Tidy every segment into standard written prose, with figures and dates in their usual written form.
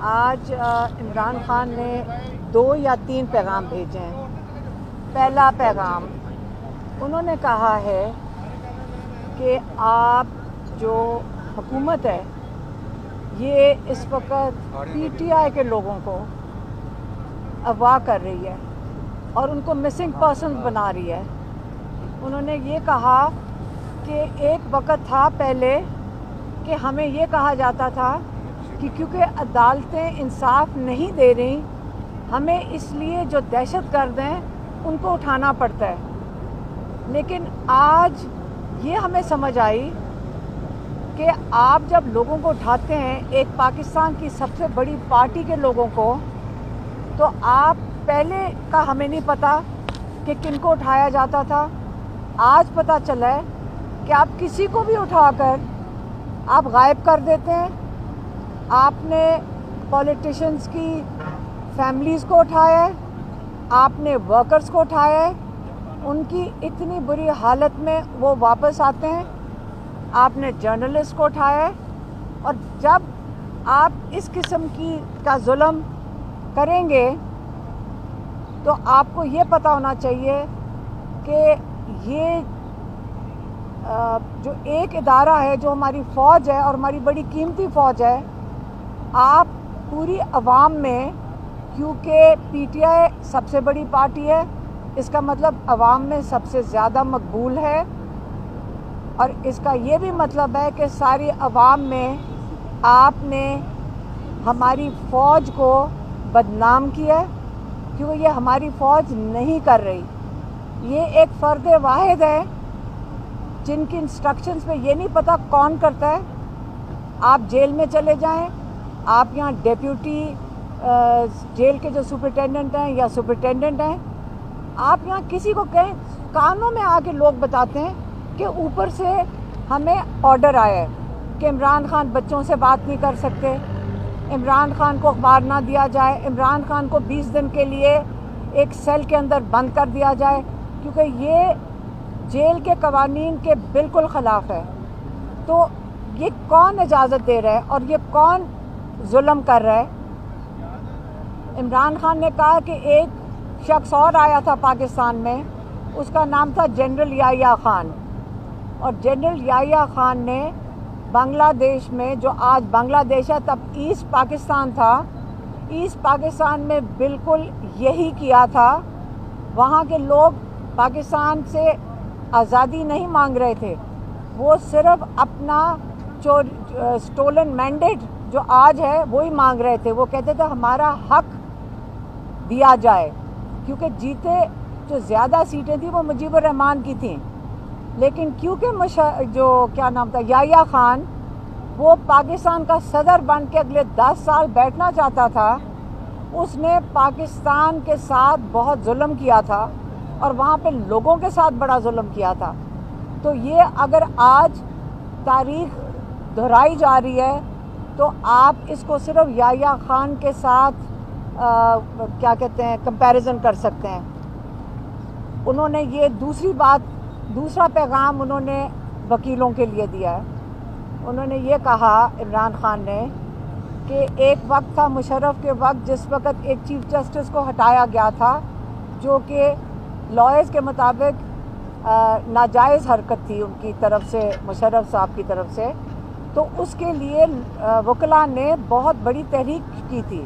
آج عمران خان نے 2 یا 3 پیغام بھیجے ہیں۔ پہلا پیغام انہوں نے کہا ہے کہ آپ جو حکومت ہے یہ اس وقت پی ٹی آئی کے لوگوں کو اغوا کر رہی ہے اور ان کو مسنگ پرسنز بنا رہی ہے۔ انہوں نے یہ کہا کہ ایک وقت تھا پہلے کہ ہمیں یہ کہا جاتا تھا کہ کیونکہ عدالتیں انصاف نہیں دے رہی ہمیں اس لیے جو دہشت گرد ہیں ان کو اٹھانا پڑتا ہے، لیکن آج یہ ہمیں سمجھ آئی کہ آپ جب لوگوں کو اٹھاتے ہیں، ایک پاکستان کی سب سے بڑی پارٹی کے لوگوں کو، تو آپ پہلے کا ہمیں نہیں پتہ کہ کن کو اٹھایا جاتا تھا۔ آج پتہ چلا ہے کہ آپ کسی کو بھی اٹھا کر آپ غائب کر دیتے ہیں۔ آپ نے پولیٹیشنز کی فیملیز کو اٹھایا ہے، آپ نے ورکرز کو اٹھایا ہے، ان کی اتنی بری حالت میں وہ واپس آتے ہیں۔ آپ نے جرنلسٹ کو اٹھایا ہے، اور جب آپ اس قسم کا ظلم کریں گے تو آپ کو یہ پتہ ہونا چاہیے کہ یہ جو ایک ادارہ ہے جو ہماری فوج ہے اور ہماری بڑی قیمتی فوج ہے، آپ پوری عوام میں، کیونکہ پی ٹی آئی سب سے بڑی پارٹی ہے، اس کا مطلب عوام میں سب سے زیادہ مقبول ہے، اور اس کا یہ بھی مطلب ہے کہ ساری عوام میں آپ نے ہماری فوج کو بدنام کیا ہے، کیونکہ یہ ہماری فوج نہیں کر رہی۔ یہ ایک فرد واحد ہے جن کی انسٹرکشنز میں یہ نہیں پتہ کون کرتا ہے۔ آپ جیل میں چلے جائیں، آپ یہاں ڈیپیوٹی جیل کے جو سپرنٹینڈنٹ ہیں یا سپرنٹینڈنٹ ہیں، آپ یہاں کسی کو کہیں، کانوں میں آ کے لوگ بتاتے ہیں کہ اوپر سے ہمیں آرڈر آیا ہے کہ عمران خان بچوں سے بات نہیں کر سکتے، عمران خان کو اخبار نہ دیا جائے، عمران خان کو 20 دن کے لیے ایک سیل کے اندر بند کر دیا جائے، کیونکہ یہ جیل کے قوانین کے بالکل خلاف ہے۔ تو یہ کون اجازت دے رہا ہے اور یہ کون ظلم کر رہا ہے؟ عمران خان نے کہا کہ ایک شخص اور آیا تھا پاکستان میں، اس کا نام تھا جنرل یحییٰ خان، اور جنرل یحییٰ خان نے بنگلہ دیش میں، جو آج بنگلہ دیش ہے تب ایسٹ پاکستان تھا، ایسٹ پاکستان میں بالکل یہی کیا تھا۔ وہاں کے لوگ پاکستان سے آزادی نہیں مانگ رہے تھے، وہ صرف اپنا سٹولن مینڈیٹ جو آج ہے وہی مانگ رہے تھے۔ وہ کہتے تھے ہمارا حق دیا جائے، کیونکہ جیتے جو زیادہ سیٹیں تھیں وہ مجیب الرحمان کی تھیں، لیکن کیونکہ جو کیا نام تھا یحییٰ خان، وہ پاکستان کا صدر بن کے اگلے 10 سال بیٹھنا چاہتا تھا، اس نے پاکستان کے ساتھ بہت ظلم کیا تھا اور وہاں پہ لوگوں کے ساتھ بڑا ظلم کیا تھا۔ تو یہ اگر آج تاریخ دہرائی جا رہی ہے تو آپ اس کو صرف یحییٰ خان کے ساتھ کیا کہتے ہیں کمپیریزن کر سکتے ہیں۔ انہوں نے یہ دوسرا پیغام انہوں نے وکیلوں کے لیے دیا ہے۔ انہوں نے یہ کہا عمران خان نے کہ ایک وقت تھا مشرف کے وقت جس وقت ایک چیف جسٹس کو ہٹایا گیا تھا، جو کہ لائرز کے مطابق ناجائز حرکت تھی ان کی طرف سے، مشرف صاحب کی طرف سے، تو اس کے لیے وکلاء نے بہت بڑی تحریک کی تھی،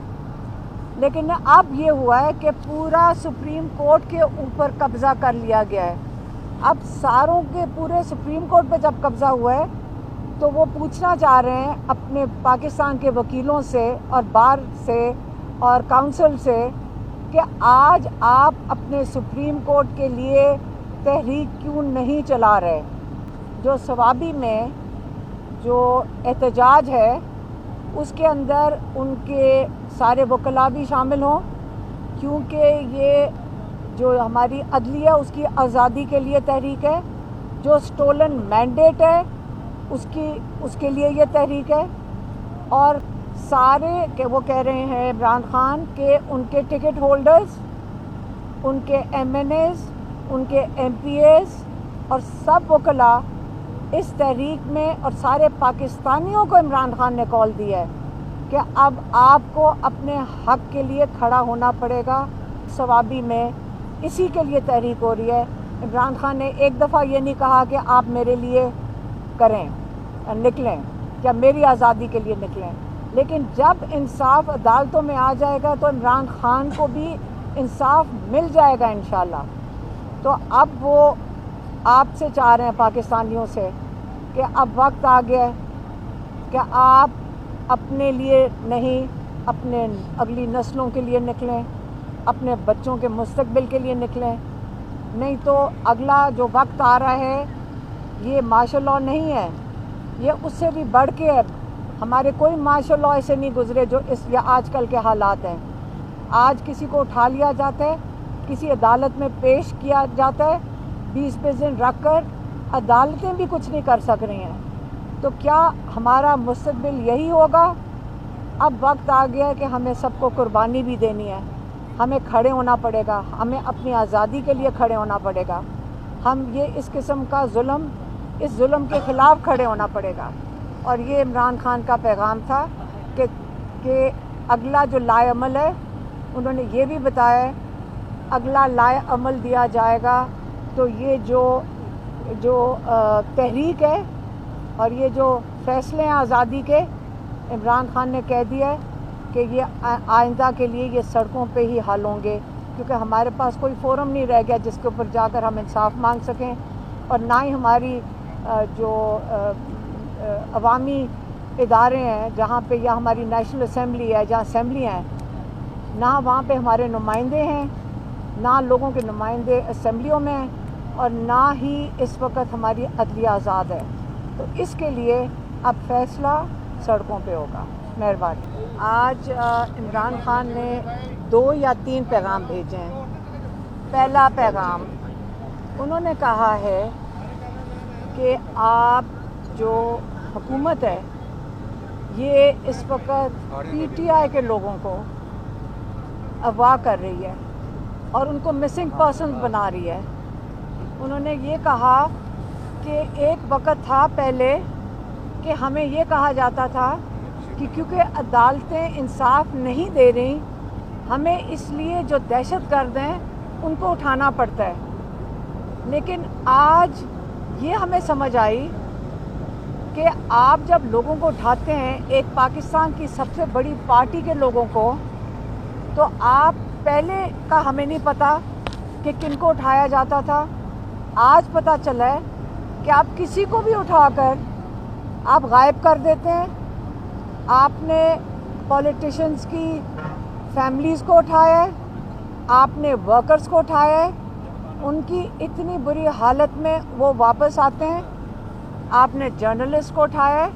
لیکن اب یہ ہوا ہے کہ پورا سپریم کورٹ کے اوپر قبضہ کر لیا گیا ہے۔ اب ساروں کے پورے سپریم کورٹ پہ جب قبضہ ہوا ہے تو وہ پوچھنا چاہ رہے ہیں اپنے پاکستان کے وکیلوں سے اور بار سے اور کونسل سے کہ آج آپ اپنے سپریم کورٹ کے لیے تحریک کیوں نہیں چلا رہے۔ جو ثوابی میں جو احتجاج ہے اس کے اندر ان کے سارے وکلاء بھی شامل ہوں، کیونکہ یہ جو ہماری عدلیہ اس کی آزادی کے لیے تحریک ہے، جو سٹولن مینڈیٹ ہے اس کے لیے یہ تحریک ہے، اور سارے کہ وہ کہہ رہے ہیں عمران خان کہ ان کے ٹکٹ ہولڈرز، ان کے ایم این ایز، ان کے ایم پی ایز اور سب وکلاء اس تحریک میں، اور سارے پاکستانیوں کو عمران خان نے کال دی ہے کہ اب آپ کو اپنے حق کے لیے کھڑا ہونا پڑے گا. ثوابی میں اسی کے لیے تحریک ہو رہی ہے. عمران خان نے ایک دفعہ یہ نہیں کہا کہ آپ میرے لیے کریں نکلیں یا میری آزادی کے لیے نکلیں، لیکن جب انصاف عدالتوں میں آ جائے گا تو عمران خان کو بھی انصاف مل جائے گا انشاءاللہ. تو اب وہ آپ سے چاہ رہے ہیں پاکستانیوں سے کہ اب وقت آ گیا ہے کہ آپ اپنے لیے نہیں، اپنے اگلی نسلوں کے لیے نکلیں، اپنے بچوں کے مستقبل کے لیے نکلیں. نہیں تو اگلا جو وقت آ رہا ہے یہ مارشل لاء نہیں ہے، یہ اس سے بھی بڑھ کے ہے. ہمارے کوئی مارشل لاء ایسے نہیں گزرے جو یا آج کل کے حالات ہیں. آج کسی کو اٹھا لیا جاتا ہے، کسی عدالت میں پیش کیا جاتا ہے، 20 دن رکھ کر عدالتیں بھی کچھ نہیں کر سک رہی ہیں. تو کیا ہمارا مستقبل یہی ہوگا؟ اب وقت آ گیا ہے کہ ہمیں سب کو قربانی بھی دینی ہے. ہمیں کھڑے ہونا پڑے گا، ہمیں اپنی آزادی کے لیے کھڑے ہونا پڑے گا. ہم یہ اس قسم کا ظلم، اس ظلم کے خلاف کھڑے ہونا پڑے گا. اور یہ عمران خان کا پیغام تھا کہ اگلا جو لائے عمل ہے، انہوں نے یہ بھی بتایا ہے اگلا لائے عمل دیا جائے گا تو یہ جو تحریک ہے اور یہ جو فیصلے ہیں آزادی کے، عمران خان نے کہہ دیا ہے کہ یہ آئندہ کے لیے یہ سڑکوں پہ ہی حل ہوں گے، کیونکہ ہمارے پاس کوئی فورم نہیں رہ گیا جس کے اوپر جا کر ہم انصاف مانگ سکیں. اور نہ ہی ہماری جو عوامی ادارے ہیں جہاں پہ یا ہماری نیشنل اسمبلی ہے جہاں اسمبلی ہیں، نہ وہاں پہ ہمارے نمائندے ہیں، نہ لوگوں کے نمائندے اسمبلیوں میں ہیں، اور نہ ہی اس وقت ہماری عدلیہ آزاد ہے. تو اس کے لیے اب فیصلہ سڑکوں پہ ہوگا. مہربانی. آج عمران خان نے 2 یا 3 پیغام بھیجے ہیں. پہلا پیغام انہوں نے کہا ہے کہ آپ جو حکومت ہے یہ اس وقت پی ٹی آئی کے لوگوں کو اغوا کر رہی ہے اور ان کو مسنگ پرسنز بنا رہی ہے. انہوں نے یہ کہا کہ ایک وقت تھا پہلے کہ ہمیں یہ کہا جاتا تھا کہ کیونکہ عدالتیں انصاف نہیں دے رہی، ہمیں اس لیے جو دہشت گرد ہیں ان کو اٹھانا پڑتا ہے. لیکن آج یہ ہمیں سمجھ آئی کہ آپ جب لوگوں کو اٹھاتے ہیں، ایک پاکستان کی سب سے بڑی پارٹی کے لوگوں کو، تو آپ پہلے کا ہمیں نہیں پتہ کہ کن کو اٹھایا جاتا تھا. آج پتہ چلا ہے کہ آپ کسی کو بھی اٹھا کر آپ غائب کر دیتے ہیں. آپ نے پولیٹیشنز کی فیملیز کو اٹھایا ہے، آپ نے ورکرز کو اٹھایا ہے، ان کی اتنی بری حالت میں وہ واپس آتے ہیں. آپ نے جرنلسٹ کو اٹھایا ہے.